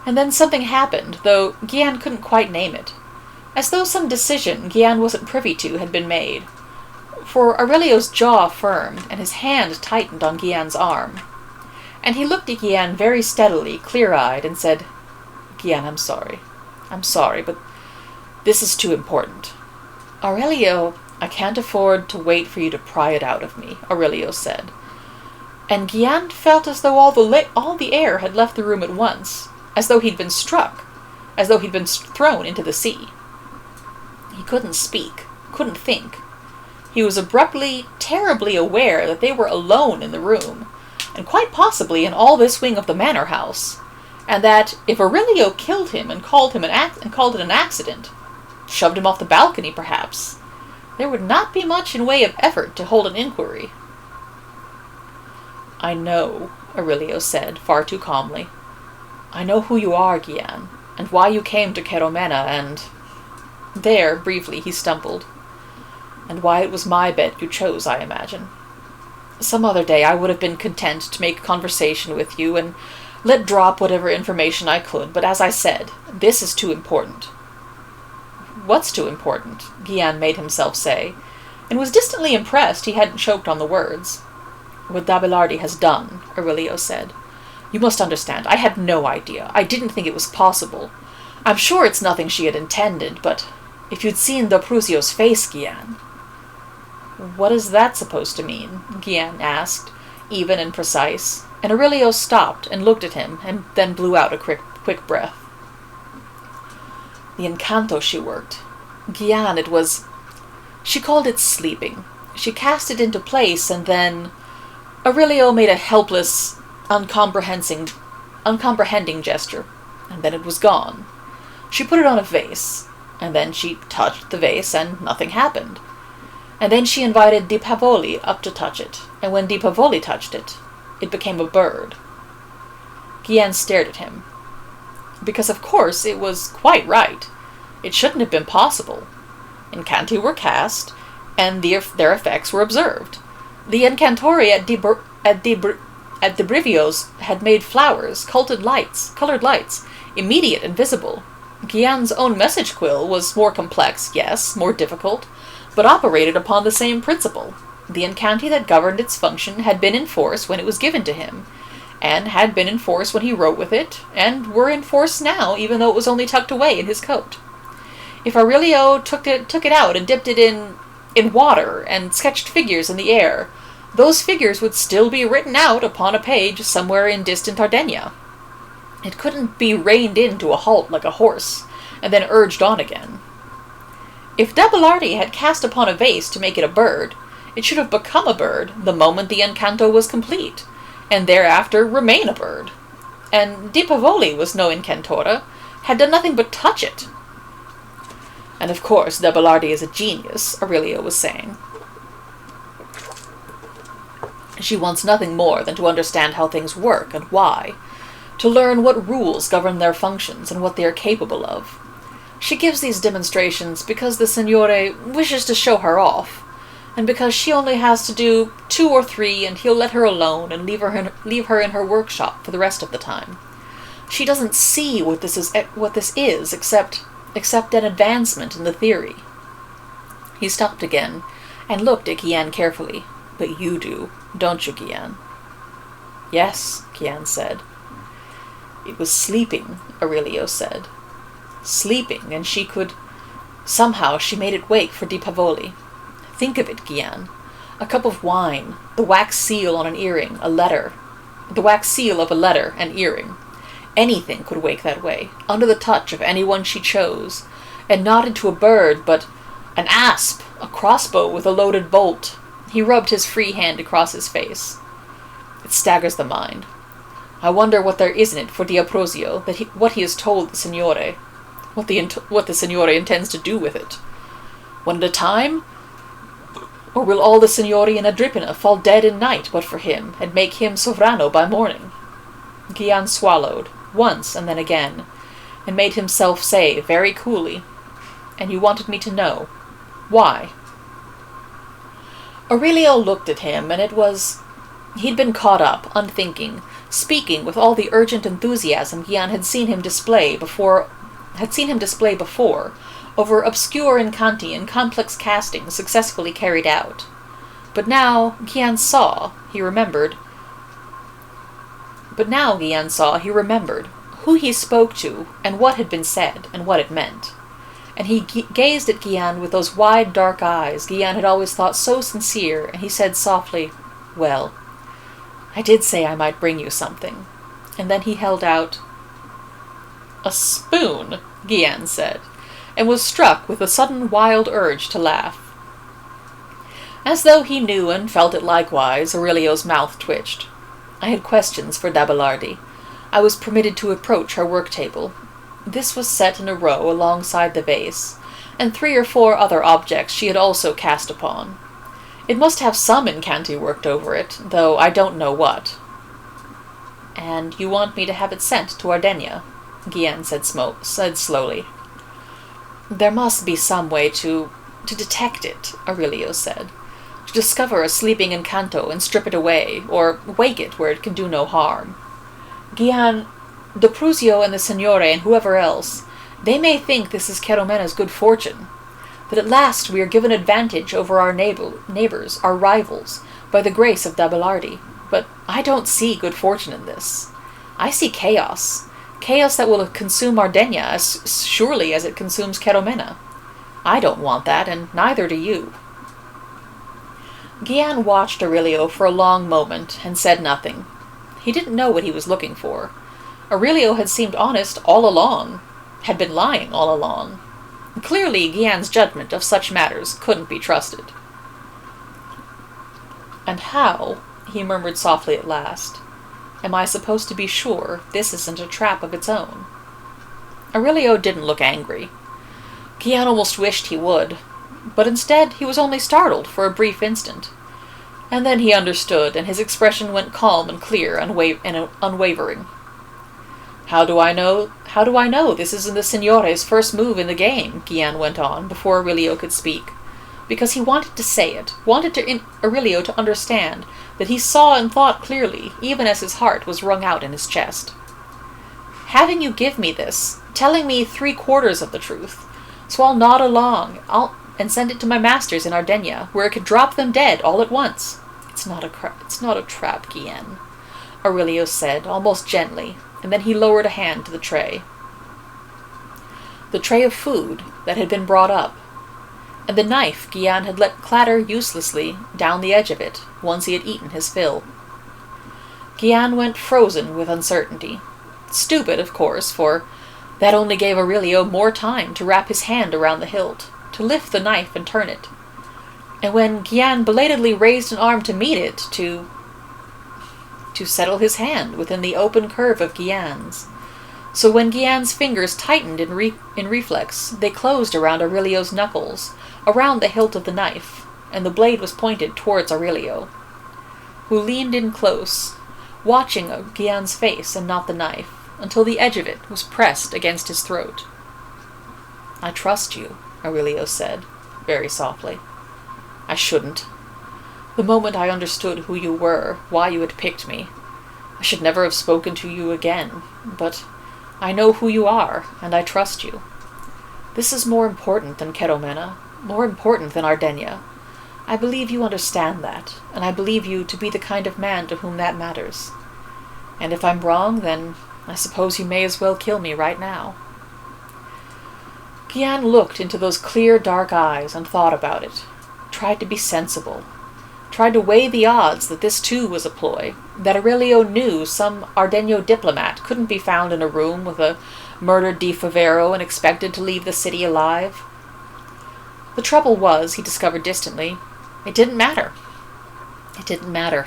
S1: And then something happened, though Gian couldn't quite name it. As though some decision Gian wasn't privy to had been made. For Aurelio's jaw firmed, and his hand tightened on Gian's arm. And he looked at Gian very steadily, clear-eyed, and said, "Gian, I'm sorry. I'm sorry, but this is too important." "Aurelio, I can't afford to wait for you to pry it out of me," Aurelio said. And Gian felt as though all the air had left the room at once, as though he'd been struck, as though he'd been thrown into the sea. He couldn't speak, couldn't think. He was abruptly, terribly aware that they were alone in the room, and quite possibly in all this wing of the manor house, and that if Aurelio killed him and called it an accident, shoved him off the balcony perhaps, there would not be much in way of effort to hold an inquiry. "I know," Aurelio said, far too calmly. "I know who you are, Gian, and why you came to Ceromena, and—" There, briefly, he stumbled. "And why it was my bed you chose, I imagine. Some other day I would have been content to make conversation with you and let drop whatever information I could, but as I said, this is too important." "What's too important?" Gian made himself say, and was distantly impressed he hadn't choked on the words. "What Dabelardi has done," Aurelio said. "You must understand, I had no idea. I didn't think it was possible. I'm sure it's nothing she had intended, but if you'd seen D'Opruzio's face, Gian—" "What is that supposed to mean?" Gian asked, even and precise, and Aurelio stopped and looked at him, and then blew out a quick breath. "The incanto she worked. Gian, it was— She called it sleeping. She cast it into place, and then—" Aurelio made a helpless, uncomprehending gesture, and then it was gone. She put it on a vase, and then she touched the vase, and nothing happened. And then she invited Di Pavoli up to touch it, and when Di Pavoli touched it, it became a bird. Gian stared at him. Because of course it was quite right. It shouldn't have been possible. Incanti were cast, and their effects were observed. The incantori at at the Brivios had made flowers, colored lights, immediate and visible. Guillane's own message quill was more complex, yes, more difficult, but operated upon the same principle. The incanti that governed its function had been in force when it was given to him, and had been in force when he wrote with it, and were in force now, even though it was only tucked away in his coat. If Aurelio took it out and dipped it in water and sketched figures in the air, those figures would still be written out upon a page somewhere in distant Ardennes. It couldn't be reined in to a halt like a horse, and then urged on again. If Dabalardi had cast upon a vase to make it a bird, it should have become a bird the moment the incanto was complete, and thereafter remain a bird. And Di Pavoli was no incantora, had done nothing but touch it. And of course Dabalardi is a genius, Aurelio was saying. She wants nothing more than to understand how things work and why, to learn what rules govern their functions and what they are capable of. She gives these demonstrations because the Signore wishes to show her off, and because she only has to do 2 or 3 and he'll let her alone and leave her in her workshop for the rest of the time. She doesn't see what this is except an advancement in the theory. He stopped again and looked at Guillaine carefully. But you do, don't you, Guillaine? Yes, Guillaine said. It was sleeping, Aurelio said. Sleeping, and she could... Somehow she made it wake for Di Pavoli. Think of it, Guillaine. A cup of wine, the wax seal on an earring, a letter. The wax seal of a letter, an earring. Anything could wake that way, under the touch of anyone she chose, and not into a bird, but an asp, a crossbow with a loaded bolt. He rubbed his free hand across his face. It staggers the mind. I wonder what there is in it for D'Ambrosio, what he has told the Signore, what the Signore intends to do with it. One at a time? Or will all the Signori in Agrippina fall dead in night but for him, and make him sovrano by morning? Guillaine swallowed, once and then again, and made himself say very coolly, And you wanted me to know. Why? Aurelio looked at him, and it was... He'd been caught up, unthinking, speaking with all the urgent enthusiasm Guillaine had seen him display before, over obscure incanti and complex castings successfully carried out. But now Guillaine saw, he remembered, who he spoke to, and what had been said, and what it meant. And he gazed at Guillaine with those wide, dark eyes Guillaine had always thought so sincere, and he said softly, Well, I did say I might bring you something. And then he held out... A spoon, Guillaine said, and was struck with a sudden wild urge to laugh. As though he knew and felt it likewise, Aurelio's mouth twitched. I had questions for Dabalardi. I was permitted to approach her work-table. This was set in a row alongside the vase, and 3 or 4 other objects she had also cast upon. It must have some incanti worked over it, though I don't know what. And you want me to have it sent to Ardennes? Guillaine said slowly. There must be some way to detect it, Aurelio said. To discover a sleeping incanto and strip it away, or wake it where it can do no harm. Guillaine, D'Ambrosio and the Signore and whoever else, they may think this is Cheromena's good fortune, that at last we are given advantage over our neighbors, our rivals, by the grace of Dabalardi. But I don't see good fortune in this. I see chaos. Chaos that will consume Ardennes as surely as it consumes Cheromena. I don't want that, and neither do you. Guillaine watched Aurelio for a long moment, and said nothing. He didn't know what he was looking for. Aurelio had seemed honest all along, had been lying all along. Clearly, Guillaine's judgment of such matters couldn't be trusted. And how, he murmured softly at last, am I supposed to be sure this isn't a trap of its own? Aurelio didn't look angry. Guillaine almost wished he would, but instead he was only startled for a brief instant. And then he understood, and his expression went calm and clear and unwavering. How do I know this isn't the Signore's first move in the game? Guillaine went on, before Aurelio could speak. Because he wanted to say it, wanted Aurelio to understand that he saw and thought clearly, even as his heart was wrung out in his chest. "Having you give me this, telling me 3/4 of the truth, so I'll nod along and send it to my masters in Ardenia, where it could drop them dead all at once." It's not a trap, Guienne," Aurelio said, almost gently, and then he lowered a hand to the tray. The tray of food that had been brought up, and the knife Guienne had let clatter uselessly down the edge of it once he had eaten his fill. Guienne went frozen with uncertainty. Stupid, of course, for that only gave Aurelio more time to wrap his hand around the hilt, to lift the knife and turn it. And when Guienne belatedly raised an arm to meet it, to settle his hand within the open curve of Guienne's. So when Guienne's fingers tightened in reflex, they closed around Aurelio's knuckles, around the hilt of the knife, and the blade was pointed towards Aurelio, who leaned in close, watching Guienne's face and not the knife, until the edge of it was pressed against his throat. "I trust you," Aurelio said, very softly. "I shouldn't. The moment I understood who you were, why you had picked me, I should never have spoken to you again, but I know who you are, and I trust you. This is more important than Keromena, more important than Ardenia. I believe you understand that, and I believe you to be the kind of man to whom that matters. And if I'm wrong, then I suppose you may as well kill me right now." Guienne looked into those clear, dark eyes and thought about it, tried to be sensible, tried to weigh the odds that this too was a ploy, that Aurelio knew some Ardenio diplomat couldn't be found in a room with a murdered Di Favero and expected to leave the city alive. The trouble was, he discovered distantly, it didn't matter. It didn't matter.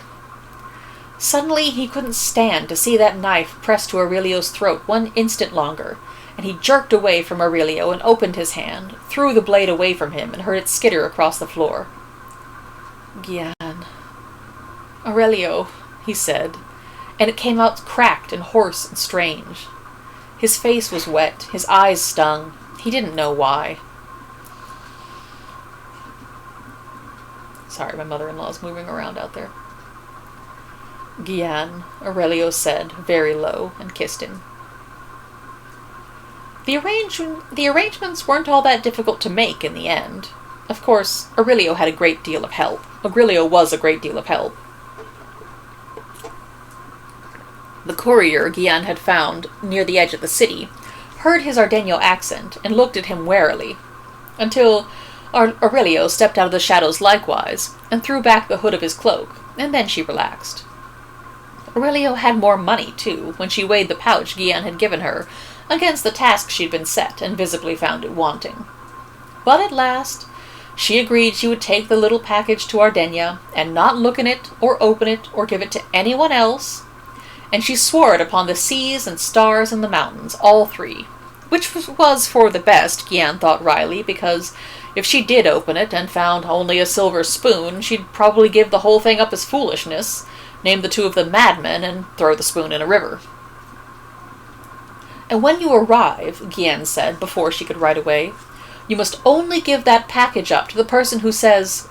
S1: Suddenly he couldn't stand to see that knife pressed to Aurelio's throat one instant longer, and he jerked away from Aurelio and opened his hand, threw the blade away from him, and heard it skitter across the floor. "Guienne. Aurelio," he said, and it came out cracked and hoarse and strange. His face was wet, his eyes stung. He didn't know why. Sorry, my mother-in-law's moving around out there. "Guienne," Aurelio said, very low, and kissed him. The arrangements weren't all that difficult to make in the end. Of course, Aurelio had a great deal of help. Aurelio was a great deal of help. The courier Guienne had found near the edge of the city heard his Ardenio accent and looked at him warily, until Aurelio stepped out of the shadows likewise and threw back the hood of his cloak, and then she relaxed. Aurelio had more money, too, when she weighed the pouch Guienne had given her against the task she'd been set and visibly found it wanting. But at last, she agreed she would take the little package to Ardenia and not look in it or open it or give it to anyone else, and she swore it upon the seas and stars and the mountains, all three, which was for the best, Guienne thought wryly, because if she did open it and found only a silver spoon, she'd probably give the whole thing up as foolishness, name the two of them madmen, and throw the spoon in a river. "And when you arrive," Guienne said, before she could ride away, "you must only give that package up to the person who says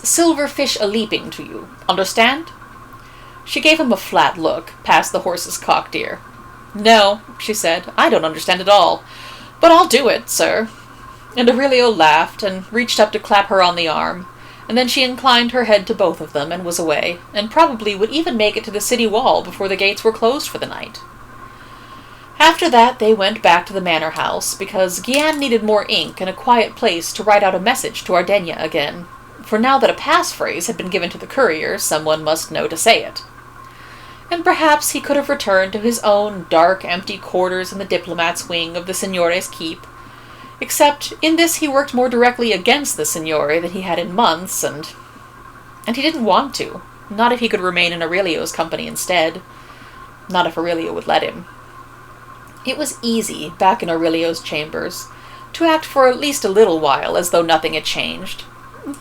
S1: silver fish a-leaping to you. Understand?" She gave him a flat look, past the horse's cocked ear. "No," she said, "I don't understand at all. But I'll do it, sir." And Aurelio laughed, and reached up to clap her on the arm, and then she inclined her head to both of them, and was away, and probably would even make it to the city wall before the gates were closed for the night. After that they went back to the manor house, because Guienne needed more ink and a quiet place to write out a message to Ardenia again, for now that a passphrase had been given to the courier, someone must know to say it. And perhaps he could have returned to his own dark, empty quarters in the diplomat's wing of the Signore's keep, except in this he worked more directly against the Signore than he had in months, and he didn't want to, not if he could remain in Aurelio's company instead, not if Aurelio would let him. It was easy, back in Aurelio's chambers, to act for at least a little while as though nothing had changed.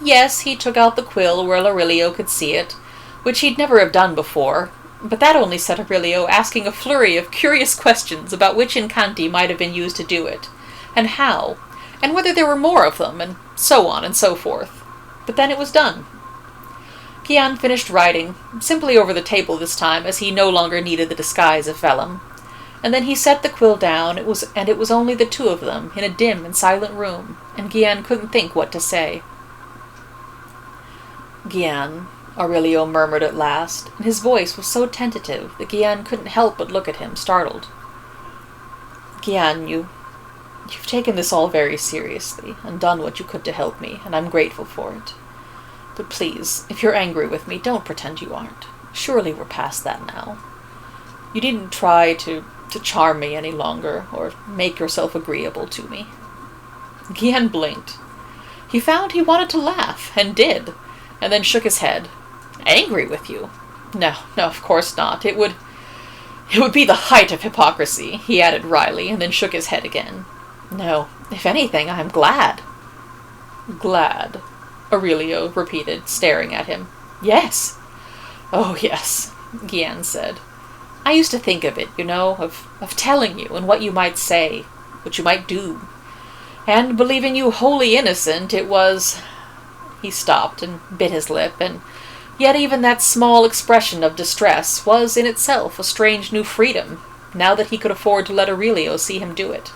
S1: Yes, he took out the quill where Aurelio could see it, which he'd never have done before, but that only set Aurelio asking a flurry of curious questions about which incanti might have been used to do it, and how, and whether there were more of them, and so on and so forth. But then it was done. Gian finished writing, simply over the table this time, as he no longer needed the disguise of vellum. And then he set the quill down, it was only the two of them, in a dim and silent room, and Gian couldn't think what to say. "Gian," Aurelio murmured at last, and his voice was so tentative that Gian couldn't help but look at him, startled. "Gian, you've taken this all very seriously, and done what you could to help me, and I'm grateful for it. But please, if you're angry with me, don't pretend you aren't. Surely we're past that now. You needn't try to charm me any longer, or make yourself agreeable to me." Gian blinked. He found he wanted to laugh, and did, and then shook his head. "Angry with you? No, of course not. It would be the height of hypocrisy," he added wryly, and then shook his head again. "No, if anything, I am glad." "Glad?" Aurelio repeated, staring at him. "Yes. Oh, yes," Gian said. "I used to think of it, of telling you, and what you might say, what you might do. And believing you wholly innocent, it was—" He stopped and bit his lip, and yet even that small expression of distress was in itself a strange new freedom, now that he could afford to let Aurelio see him do it.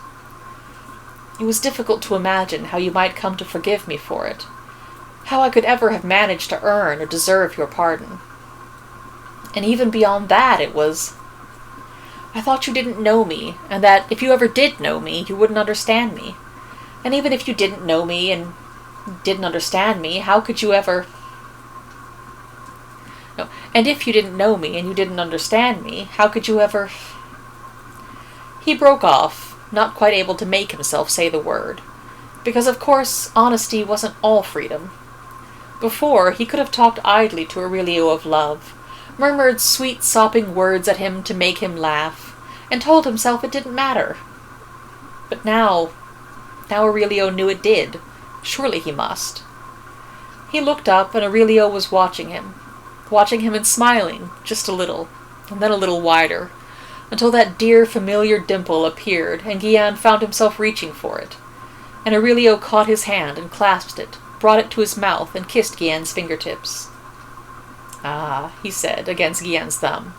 S1: "It was difficult to imagine how you might come to forgive me for it, how I could ever have managed to earn or deserve your pardon. And even beyond that, I thought you didn't know me, and that if you ever did know me, you wouldn't understand me. And even if you didn't know me and didn't understand me, how could you ever... No, and if you didn't know me and you didn't understand me, how could you ever... He broke off, not quite able to make himself say the word, because of course honesty wasn't all freedom. Before, he could have talked idly to Aurelio of love, murmured sweet sopping words at him to make him laugh, and told himself it didn't matter. But now Aurelio knew it did. Surely he must. He looked up, and Aurelio was watching him and smiling, just a little, and then a little wider, until that dear familiar dimple appeared, and Gian found himself reaching for it. And Aurelio caught his hand and clasped it, brought it to his mouth, and kissed Gian's fingertips. "Ah," he said, against Gian's thumb.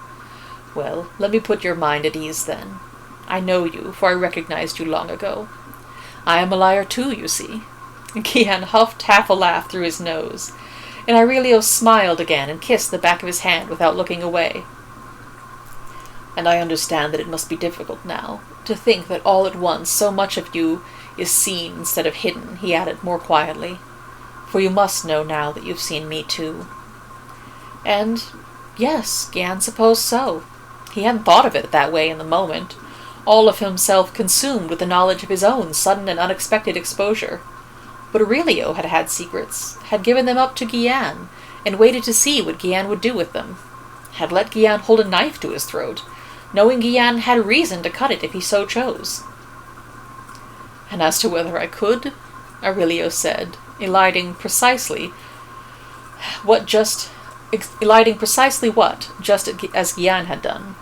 S1: "Well, let me put your mind at ease, then. I know you, for I recognized you long ago. I am a liar too, you see." Gian huffed half a laugh through his nose, and Aurelio smiled again and kissed the back of his hand without looking away. "And I understand that it must be difficult now, to think that all at once so much of you is seen instead of hidden," he added more quietly. "For you must know now that you've seen me too." And, yes, Gian supposed so. He hadn't thought of it that way in the moment, all of himself consumed with the knowledge of his own sudden and unexpected exposure. But Aurelio had had secrets, had given them up to Gian, and waited to see what Gian would do with them, had let Gian hold a knife to his throat, knowing Gian had reason to cut it if he so chose. "And as to whether I could," Aurelio said, eliding precisely what, just as Gian had done.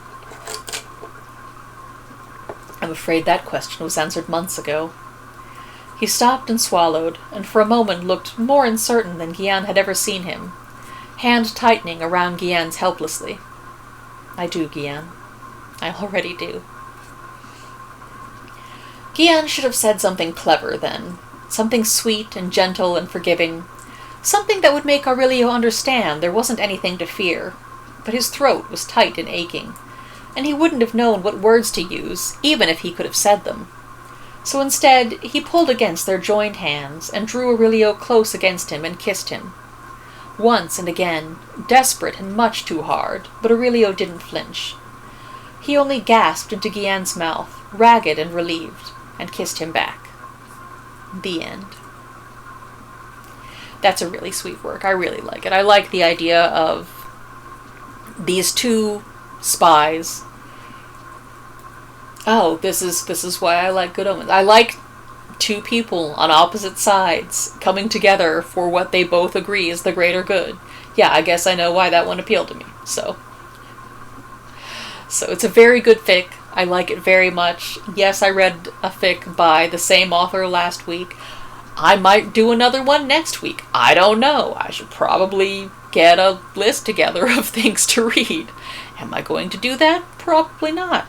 S1: "I'm afraid that question was answered months ago." He stopped and swallowed, and for a moment looked more uncertain than Gian had ever seen him, hand tightening around Gian's helplessly. "I do, Gian. I already do." Gian should have said something clever then, something sweet and gentle and forgiving, something that would make Aurelio understand there wasn't anything to fear, but his throat was tight and aching, and he wouldn't have known what words to use, even if he could have said them. So instead, he pulled against their joined hands, and drew Aurelio close against him and kissed him. Once and again, desperate and much too hard, but Aurelio didn't flinch. He only gasped into Gian's mouth, ragged and relieved, and kissed him back. The end. That's a really sweet work. I really like it. I like the idea of these two spies. Oh, this is why I like Good Omens. I like two people on opposite sides coming together for what they both agree is the greater good. Yeah, I guess I know why that one appealed to me. So it's a very good fic. I like it very much. Yes, I read a fic by the same author last week. I might do another one next week. I don't know. I should probably get a list together of things to read. Am I going to do that? Probably not.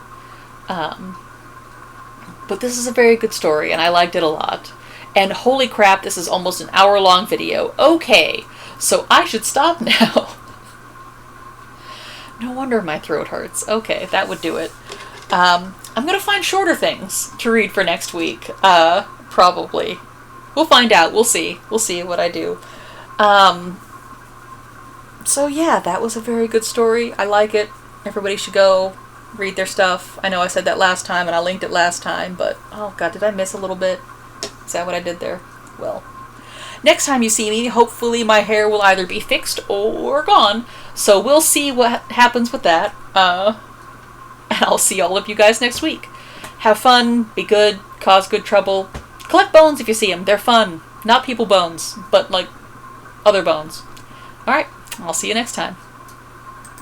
S1: But this is a very good story, and I liked it a lot. And holy crap, this is almost an hour-long video. Okay, so I should stop now. No wonder my throat hurts. Okay, that would do it. I'm going to find shorter things to read for next week. Probably. We'll find out. We'll see. We'll see what I do. So yeah, that was a very good story. I like it. Everybody should go read their stuff. I know I said that last time and I linked it last time, but oh god, did I miss a little bit? Is that what I did there? Well, next time you see me, hopefully my hair will either be fixed or gone. So we'll see what happens with that. And I'll see all of you guys next week. Have fun, be good, cause good trouble. Collect bones if you see them. They're fun. Not people bones, but like other bones. Alright, I'll see you next time.